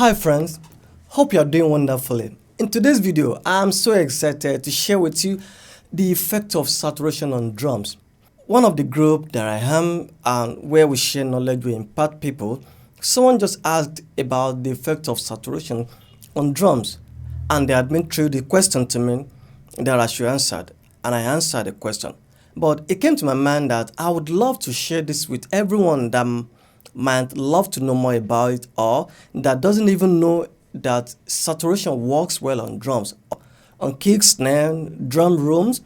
Hi friends, hope you are doing wonderfully. In today's video, I'm so excited to share with you the effect of saturation on drums. One of the group that I am and where we share knowledge, we impart people, someone just asked about the effect of saturation on drums, and they admin threw the question to me that I should answer, and I answered the question. But it came to my mind that I would love to share this with everyone that might love to know more about it or that doesn't even know that saturation works well on drums, on kick, snare, drum rooms,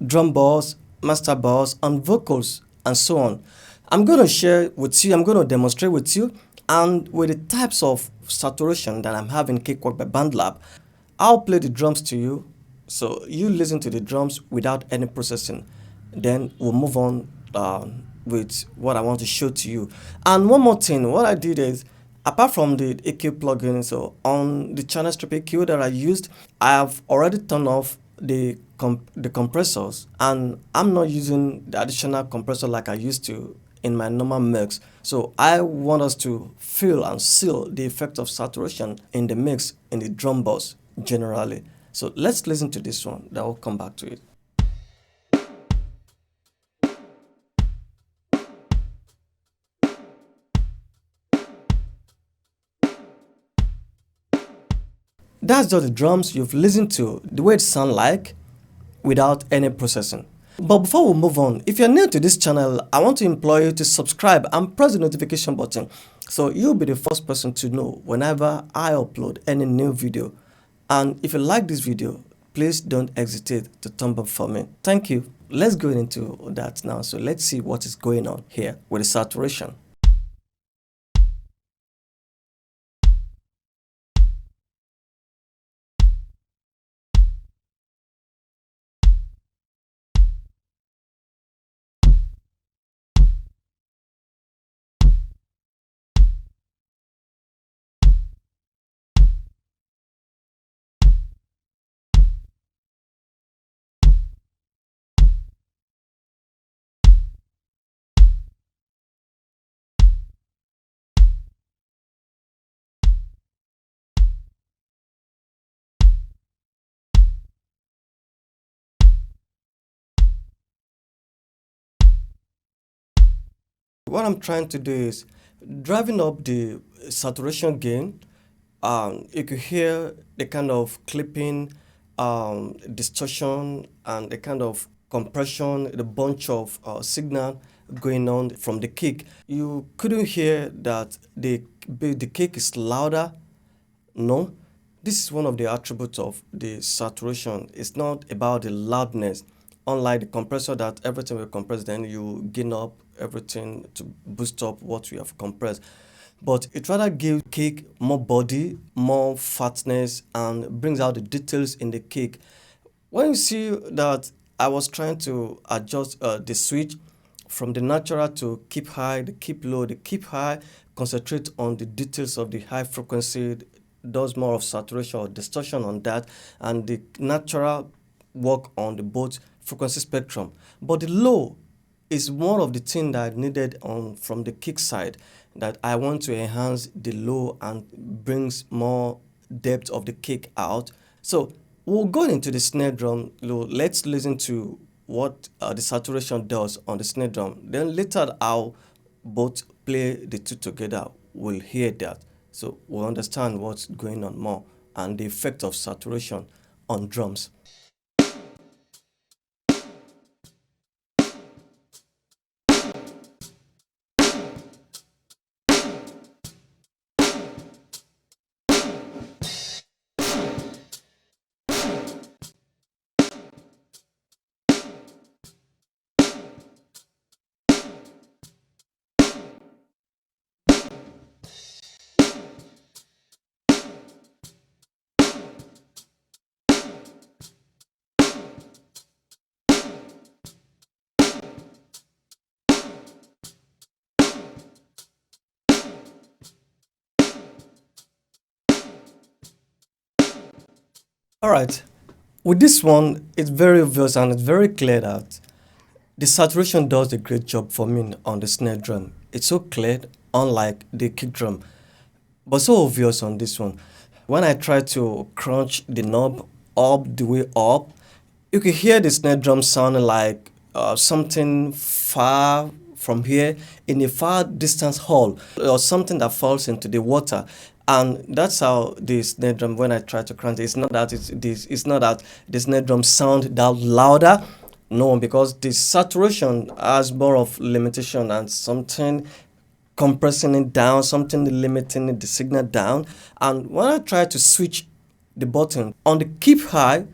drum balls, master balls, on vocals, and so on. I'm going to share with you, I'm going to demonstrate with you, and with the types of saturation that I'm having Cakewalk by BandLab. I'll play the drums to you, so you listen to the drums without any processing. Then we'll move on with what I want to show to you. And one more thing, what I did is, apart from the EQ plugin, so on the channel strip EQ that I used, I have already turned off the compressors, and I'm not using the additional compressor like I used to in my normal mix. So I want us to feel and seal the effect of saturation in the mix in the drum boss generally. So let's listen to this one, then I'll come back to it. That's just the drums you've listened to, the way it sounds like, without any processing. But before we move on, if you're new to this channel, I want to implore you to subscribe and press the notification button so you'll be the first person to know whenever I upload any new video. And if you like this video, please don't hesitate to thumb up for me. Thank you. Let's go into that now. So let's see what is going on here with the saturation. What I'm trying to do is driving up the saturation gain. You could hear the kind of clipping, distortion, and the kind of compression, the bunch of signal going on from the kick. You couldn't hear that the kick is louder. No, this is one of the attributes of the saturation. It's not about the loudness. Unlike the compressor that everything will compress, then you gain up everything to boost up what you have compressed. But it rather gives cake more body, more fatness, and brings out the details in the cake. When you see that I was trying to adjust the switch from the natural to keep high, the keep low, the keep high, concentrate on the details of the high frequency, does more of saturation or distortion on that, and the natural work on the both frequency spectrum. But the low is one of the things that I needed from the kick side, that I want to enhance the low and brings more depth of the kick out. So we'll go into the snare drum low. Let's listen to what the saturation does on the snare drum. Then later I'll both play the two together. We'll hear that. So we'll understand what's going on more and the effect of saturation on drums. All right, with this one, it's very obvious and it's very clear that the saturation does a great job for me on the snare drum. It's so clear, unlike the kick drum. but so obvious on this one. When I try to crunch the knob up the way up, you can hear the snare drum sounding like something far from here in a far distance hall, or something that falls into the water. And that's how the snare drum, when I try to crunch it, it's not that the snare drum sound that louder. No, because the saturation has more of limitation and something compressing it down, something limiting the signal down. And when I try to switch the button on the keep high,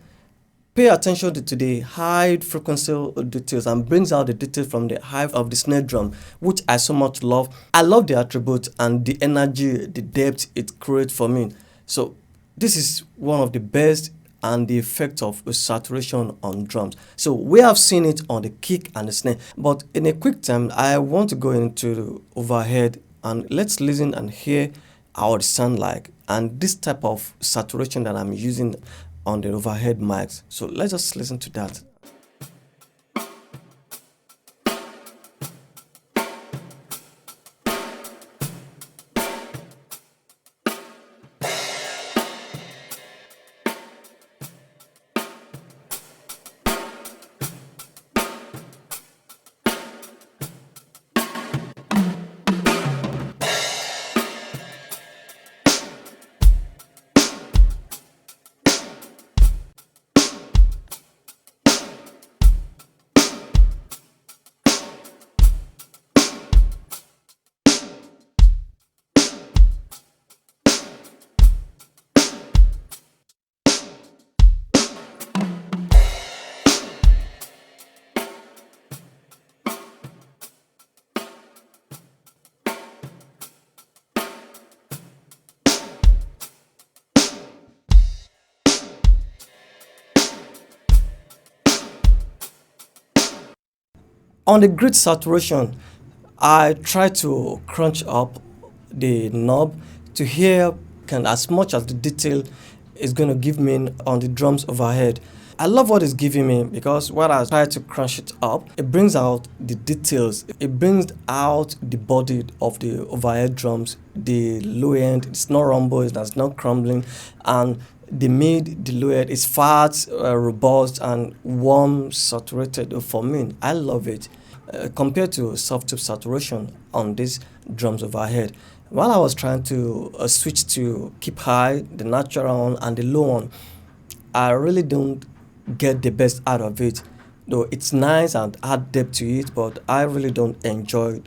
pay attention to the high frequency details and brings out the details from the high of the snare drum, which I so much love. I love the attribute and the energy, the depth it creates for me. So this is one of the best and the effect of a saturation on drums. So we have seen it on the kick and the snare, but in a quick time, I want to go into the overhead and let's listen and hear how it sounds like and this type of saturation that I'm using on the overhead mics. So let's just listen to that. On the grid saturation, I try to crunch up the knob to hear as much as the detail is going to give me on the drums overhead. I love what it's giving me because when I try to crunch it up, it brings out the details. It brings out the body of the overhead drums, the low end, it's not rumble, it's not crumbling, and the mid, the low end is fat, robust, and warm, saturated. For me, I love it. Compared to Softube saturation on these drums overhead. While I was trying to switch to keep high, the natural one, and the low one, I really don't get the best out of it. Though it's nice and add depth to it, but I really don't enjoy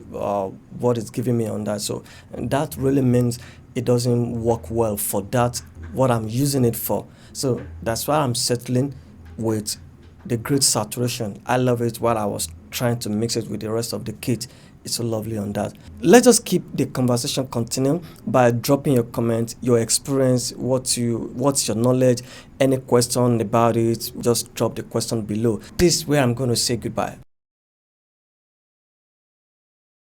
what it's giving me on that. So that really means it doesn't work well for that, what I'm using it for. So that's why I'm settling with the grid saturation. I love it while I was trying to mix it with the rest of the kit. It's so lovely on that. Let's just keep the conversation continuing by dropping your comment, your experience, what's your knowledge, any question about it, just drop the question below. This is where I'm going to say goodbye.